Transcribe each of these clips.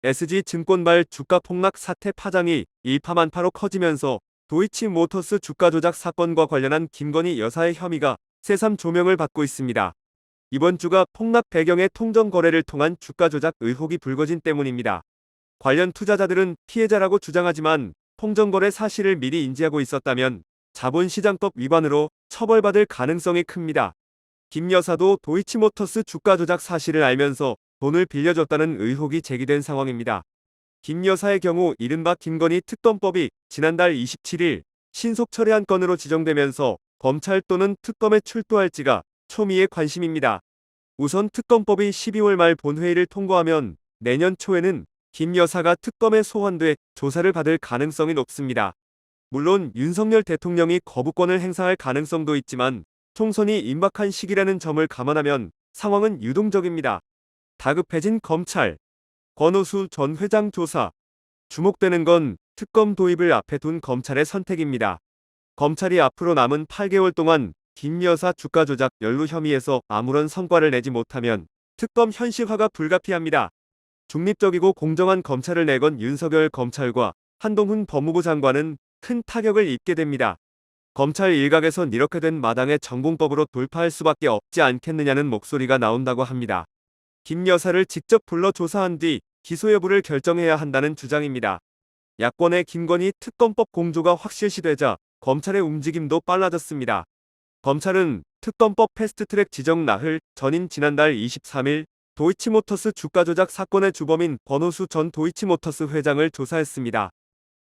SG증권발 주가 폭락 사태 파장이 일파만파로 커지면서 도이치모터스 주가 조작 사건과 관련한 김건희 여사의 혐의가 새삼 조명을 받고 있습니다. 이번 주가 폭락 배경의 통정 거래를 통한 주가 조작 의혹이 불거진 때문입니다. 관련 투자자들은 피해자라고 주장하지만 통정 거래 사실을 미리 인지하고 있었다면 자본시장법 위반으로 처벌받을 가능성이 큽니다. 김 여사도 도이치모터스 주가 조작 사실을 알면서 돈을 빌려줬다는 의혹이 제기된 상황입니다. 김 여사의 경우 이른바 김건희 특검법이 지난달 27일 신속 철회한 건으로 지정되면서 검찰 또는 특검에 출두할지가 초미의 관심입니다. 우선 특검법이 12월 말 본회의를 통과하면 내년 초에는 김 여사가 특검에 소환돼 조사를 받을 가능성이 높습니다. 물론 윤석열 대통령이 거부권을 행사할 가능성도 있지만 총선이 임박한 시기라는 점을 감안하면 상황은 유동적입니다. 다급해진 검찰, 권오수 전 회장 조사. 주목되는 건 특검 도입을 앞에 둔 검찰의 선택입니다. 검찰이 앞으로 남은 8개월 동안 김 여사 주가 조작 연루 혐의에서 아무런 성과를 내지 못하면 특검 현실화가 불가피합니다. 중립적이고 공정한 검찰을 내건 윤석열 검찰과 한동훈 법무부 장관은 큰 타격을 입게 됩니다. 검찰 일각에선 이렇게 된 마당에 정공법으로 돌파할 수밖에 없지 않겠느냐는 목소리가 나온다고 합니다. 김 여사를 직접 불러 조사한 뒤 기소 여부를 결정해야 한다는 주장입니다. 야권의 김건희 특검법 공조가 확실시되자 검찰의 움직임도 빨라졌습니다. 검찰은 특검법 패스트트랙 지정 나흘 전인 지난달 23일 도이치모터스 주가 조작 사건의 주범인 권오수 전 도이치모터스 회장을 조사했습니다.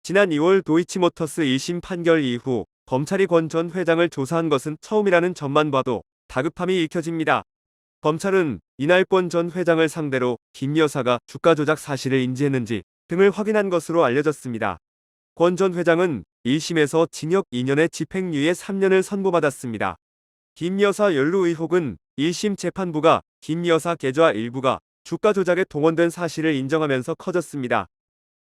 지난 2월 도이치모터스 1심 판결 이후 검찰이 권 전 회장을 조사한 것은 처음이라는 점만 봐도 다급함이 읽혀집니다. 검찰은 이날 권 전 회장을 상대로 김 여사가 주가 조작 사실을 인지했는지 등을 확인한 것으로 알려졌습니다. 권 전 회장은 1심에서 징역 2년에 집행유예 3년을 선고받았습니다. 김 여사 연루 의혹은 1심 재판부가 김 여사 계좌 일부가 주가 조작에 동원된 사실을 인정하면서 커졌습니다.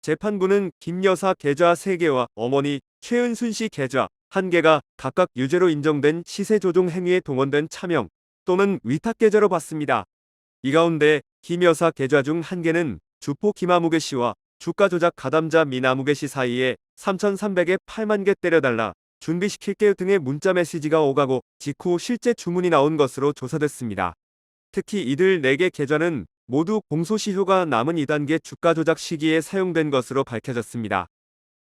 재판부는 김 여사 계좌 3개와 어머니 최은순 씨 계좌 1개가 각각 유죄로 인정된 시세 조종 행위에 동원된 차명 또는 위탁 계좌로 봤습니다. 이 가운데 김 여사 계좌 중 1개는 주포 김아무개 씨와 주가 조작 가담자 민아무개 씨 사이에 3,300에 8만 개 때려달라 준비시킬게 등의 문자 메시지가 오가고 직후 실제 주문이 나온 것으로 조사됐습니다. 특히 이들 4개 계좌는 모두 공소시효가 남은 2단계 주가 조작 시기에 사용된 것으로 밝혀졌습니다.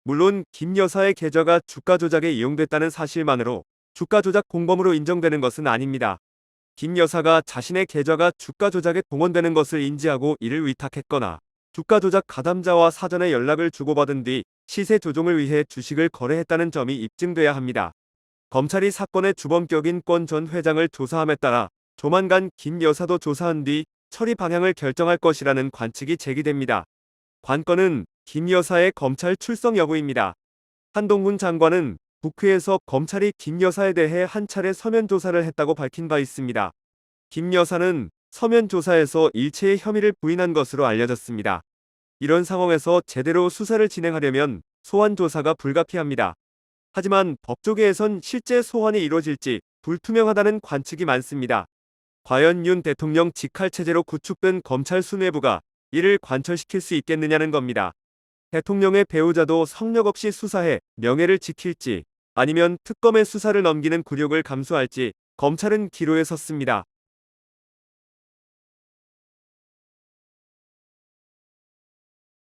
물론 김 여사의 계좌가 주가 조작에 이용됐다는 사실만으로 주가 조작 공범으로 인정되는 것은 아닙니다. 김 여사가 자신의 계좌가 주가 조작에 동원되는 것을 인지하고 이를 위탁했거나 주가 조작 가담자와 사전에 연락을 주고받은 뒤 시세 조종을 위해 주식을 거래했다는 점이 입증돼야 합니다. 검찰이 사건의 주범격인 권 전 회장을 조사함에 따라 조만간 김 여사도 조사한 뒤 처리 방향을 결정할 것이라는 관측이 제기됩니다. 관건은 김 여사의 검찰 출석 여부입니다. 한동훈 장관은 국회에서 검찰이 김 여사에 대해 한 차례 서면 조사를 했다고 밝힌 바 있습니다. 김 여사는 서면 조사에서 일체의 혐의를 부인한 것으로 알려졌습니다. 이런 상황에서 제대로 수사를 진행하려면 소환 조사가 불가피합니다. 하지만 법조계에선 실제 소환이 이루어질지 불투명하다는 관측이 많습니다. 과연 윤 대통령 직할체제로 구축된 검찰 수뇌부가 이를 관철시킬 수 있겠느냐는 겁니다. 대통령의 배우자도 성역 없이 수사해 명예를 지킬지 아니면 특검의 수사를 넘기는 굴욕을 감수할지 검찰은 기로에 섰습니다.